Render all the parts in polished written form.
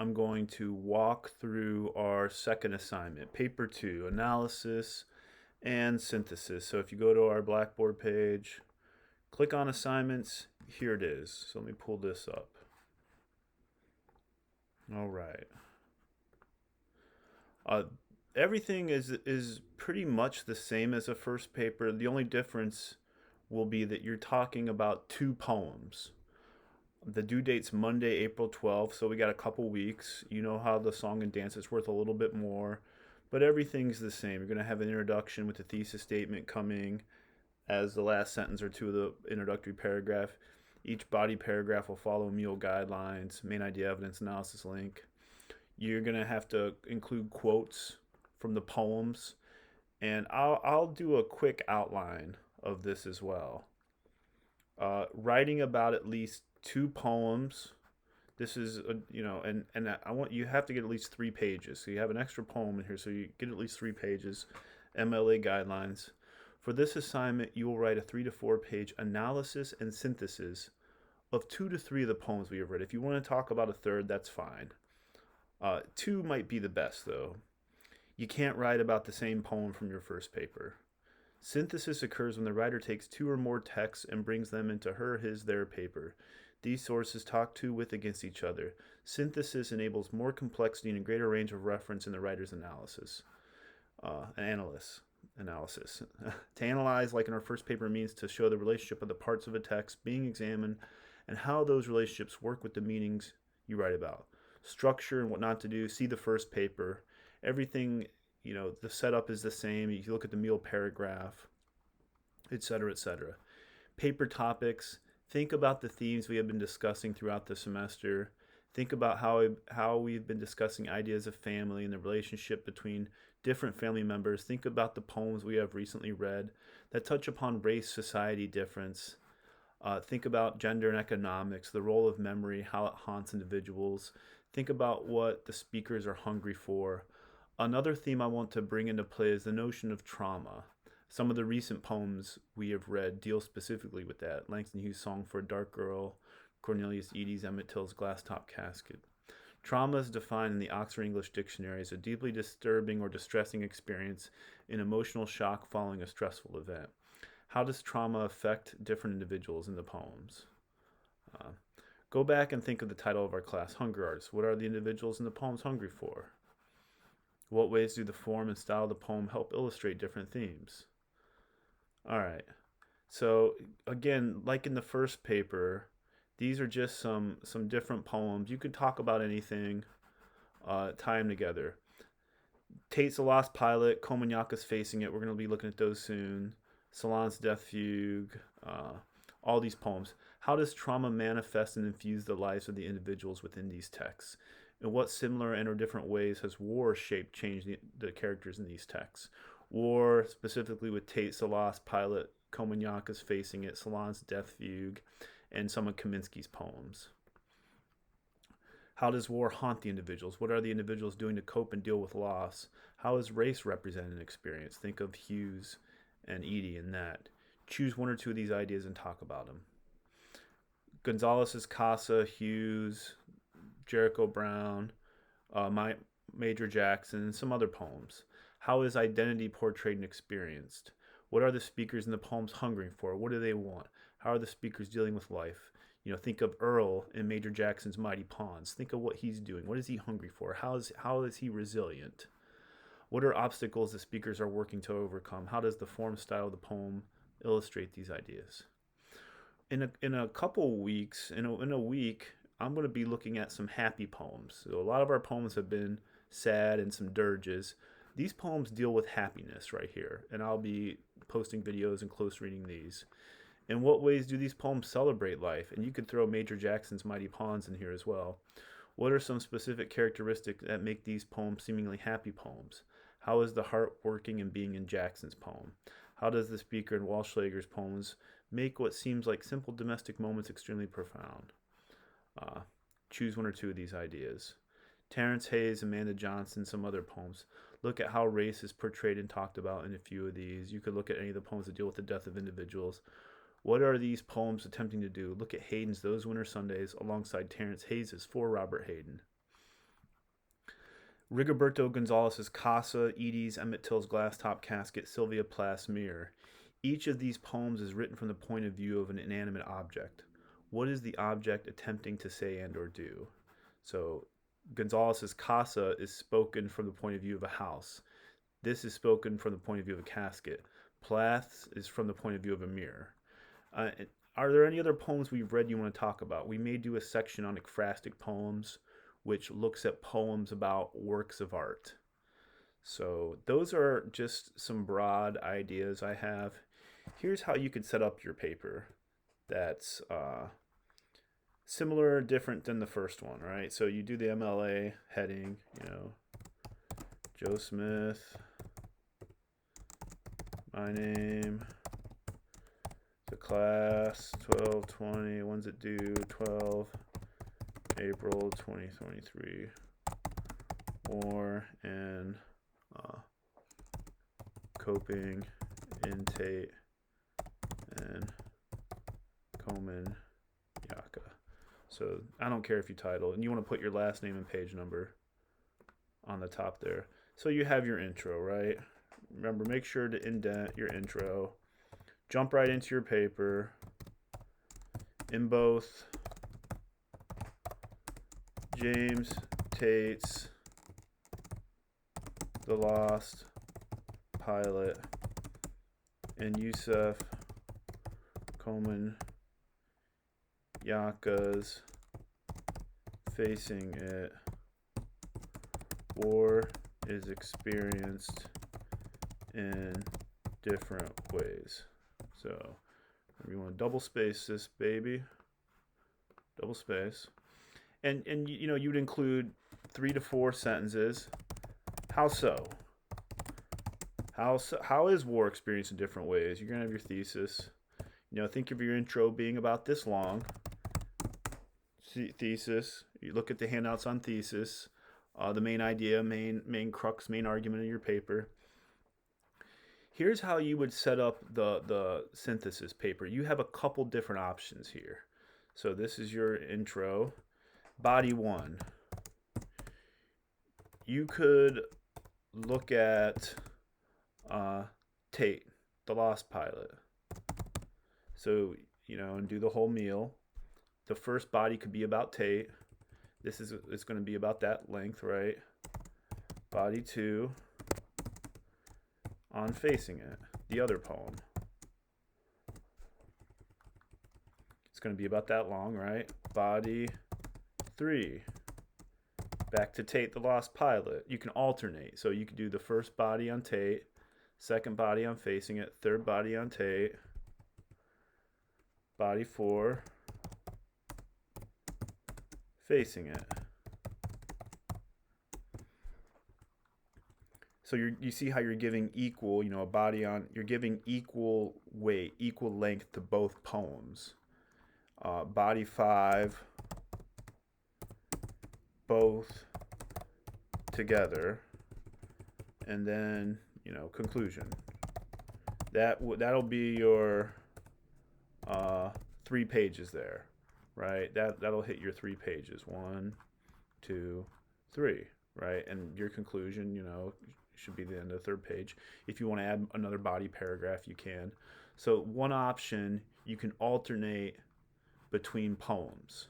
I'm going to walk through our second assignment, paper 2, analysis and synthesis. So if you go to our Blackboard page, click on assignments, here it is. So let me pull this up. All right. Uh, Everything is pretty much the same as a first paper. The only difference will be that you're talking about two poems. The due date's Monday, April 12th, so we got a couple weeks. You know how the song and dance is worth a little bit more, but everything's the same. You're going to have an introduction with the thesis statement coming as the last sentence or two of the introductory paragraph. Each body paragraph will follow meal guidelines, main idea, evidence, analysis, link. You're going to have to include quotes from the poems, and I'll do a quick outline of this as well. Writing about at least two poems. This is and I want you have to get at least 3 pages. So you have an extra poem in here, so you get at least 3 pages. MLA guidelines. For this assignment, you will write a 3 to 4 page analysis and synthesis of 2 to 3 of the poems we have read. If you want to talk about a third, that's fine. Two might be the best, though. You can't write about the same poem from your first paper. Synthesis occurs when the writer takes two or more texts and brings them into her, his, their paper. These sources talk to, with, against each other. Synthesis enables more complexity and a greater range of reference in the writer's analysis. Analysis. To analyze, like in our first paper, means to show the relationship of the parts of a text being examined and how those relationships work with the meanings you write about. Structure and what not to do, see the first paper. Everything, the setup is the same. You look at the meal paragraph, etc., etc. Paper topics. Think about the themes we have been discussing throughout the semester. Think about how we've been discussing ideas of family and the relationship between different family members. Think about the poems we have recently read that touch upon race, society, difference. Think about gender and economics, the role of memory, how it haunts individuals. Think about what the speakers are hungry for. Another theme I want to bring into play is the notion of trauma. Some of the recent poems we have read deal specifically with that. Langston Hughes' Song for a Dark Girl, Cornelius Eady's Emmett Till's Glass Top Casket. Trauma is defined in the Oxford English Dictionary as a deeply disturbing or distressing experience in emotional shock following a stressful event. How does trauma affect different individuals in the poems? Uh, Go back and think of the title of our class, Hunger Artists. What are the individuals in the poems hungry for? What ways do the form and style of the poem help illustrate different themes? All right. So again, like in the first paper, these are just some different poems. You could talk about anything, tie them together. Tate's The Lost Pilot, Komanyaka's Facing It. We're going to be looking at those soon. Salon's Death Fugue. All these poems. How does trauma manifest and infuse the lives of the individuals within these texts? In what similar and or different ways has war shaped, changed the characters in these texts? War, specifically with Tate's The Lost Pilot, Komanyaka's Facing It, Salon's Death Fugue, and some of Kaminsky's poems. How does war haunt the individuals? What are the individuals doing to cope and deal with loss? How is race represented in experience? Think of Hughes and Eady in that. Choose one or two of these ideas and talk about them. Gonzalez's Casa, Hughes, Jericho Brown, Major Jackson, and some other poems. How is identity portrayed and experienced? What are the speakers in the poems hungering for? What do they want? How are the speakers dealing with life? Think of Earl in Major Jackson's Mighty Pawns. Think of what he's doing. What is he hungry for? How is he resilient? What are obstacles the speakers are working to overcome? How does the form style of the poem illustrate these ideas? In a couple weeks, in a week, I'm going to be looking at some happy poems. So a lot of our poems have been sad and some dirges. These poems deal with happiness right here, and I'll be posting videos and close reading these. In what ways do these poems celebrate life? And you could throw Major Jackson's Mighty Pawns in here as well. What are some specific characteristics that make these poems seemingly happy poems? How is the heart working and being in Jackson's poem? How does the speaker in Walschlager's poems make what seems like simple domestic moments extremely profound? Choose one or two of these ideas. Terrence Hayes, Amanda Johnson, some other poems. Look at how race is portrayed and talked about in a few of these. You could look at any of the poems that deal with the death of individuals. What are these poems attempting to do? Look at Hayden's Those Winter Sundays alongside Terrence Hayes' For Robert Hayden. Rigoberto Gonzalez's Casa, Edie's Emmett Till's Glass Top Casket, Sylvia Plath's Mirror. Each of these poems is written from the point of view of an inanimate object. What is the object attempting to say and or do? So Gonzalez's Casa is spoken from the point of view of a house. This is spoken from the point of view of a casket. Plath's is from the point of view of a mirror. Uh, are there any other poems we've read you want to talk about? We may do a section on ekphrastic poems, which looks at poems about works of art. So those are just some broad ideas I have. Here's how you could set up your paper that's similar, different than the first one, right? So you do the MLA heading, Joe Smith, my name, the class, 12/20, when's it due? 12 April 2023. War and Coping in Tate and Komen Yaka. So I don't care if you title, and you want to put your last name and page number on the top there. So you have your intro, right? Remember, make sure to indent your intro. Jump right into your paper. In both James Tate's The Lost Pilot and Yusef Komen Yaka's Facing It, war is experienced in different ways. So you want to double space this baby, double space, and you'd include 3 to 4 sentences. How so? How is war experienced in different ways? You're gonna have your thesis. Think of your intro being about this long. Thesis. You look at the handouts on thesis. The main idea, main crux, main argument of your paper. Here's how you would set up the synthesis paper. You have a couple different options here. So this is your intro. Body 1. You could look at Tate, The Lost Pilot. So, and do the whole meal. The first body could be about Tate. It's going to be about that length, right? Body 2 on Facing It, the other poem. It's going to be about that long, right? Body 3, back to Tate, The Lost Pilot. You can alternate. So you could do the first body on Tate, second body on Facing It, third body on Tate, body 4, Facing It. So you see how you're giving equal, you're giving equal weight, equal length to both poems. Body 5, both together, and then conclusion. That'll be your 3 pages there, right? That'll hit your 3 pages. 1, 2, 3, right? And your conclusion, should be the end of the 3rd page. If you want to add another body paragraph, you can. So one option, you can alternate between poems,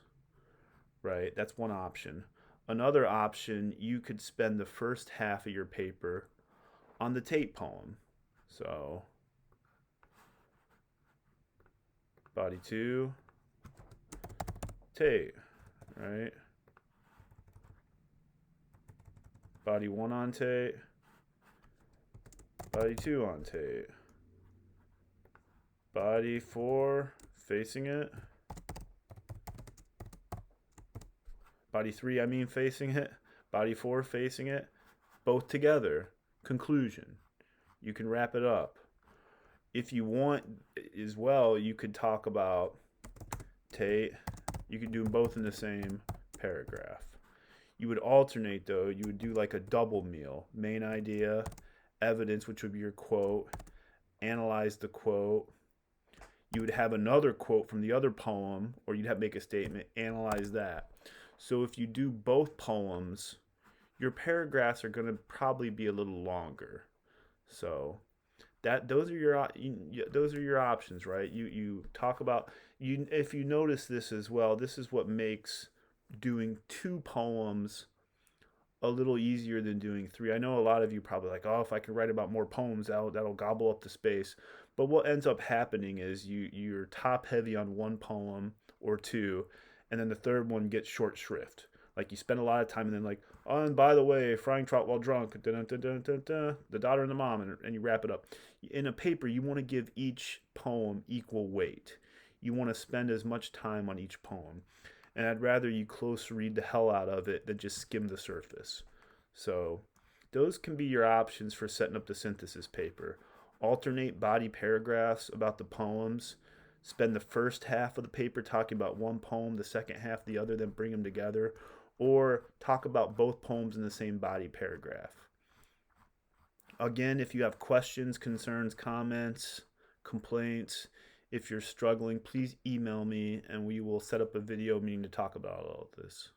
right? That's one option. Another option, you could spend the first half of your paper on the Tate poem. So body 2, Tate, right? Body 1 on Tate, body 2 on Tate, body 4 Facing It, body 3 Facing It, body 4 Facing It, both together, conclusion. You can wrap it up. If you want as well, you could talk about Tate. You could do them both in the same paragraph. You would alternate though. You would do like a double meal. Main idea, evidence, which would be your quote, analyze the quote. You would have another quote from the other poem, or you'd have to make a statement, analyze that. So if you do both poems, your paragraphs are going to probably be a little longer. So that those are your options, right? You talk about, you if you notice this as well, this is what makes doing 2 poems a little easier than doing 3. I know a lot of you probably like, oh, if I can write about more poems, that'll gobble up the space. But what ends up happening is you're top heavy on 1 poem or 2, and then the third one gets short shrift. Like you spend a lot of time, and then like, oh, and by the way, frying trout while drunk, dun, dun, dun, dun, dun, the daughter and the mom, and you wrap it up. In a paper, you want to give each poem equal weight. You want to spend as much time on each poem, and I'd rather you close read the hell out of it than just skim the surface. So, those can be your options for setting up the synthesis paper. Alternate body paragraphs about the poems. Spend the first half of the paper talking about one poem, the second half the other, then bring them together. Or talk about both poems in the same body paragraph. Again, if you have questions, concerns, comments, complaints, if you're struggling, please email me and we will set up a video meeting to talk about all of this.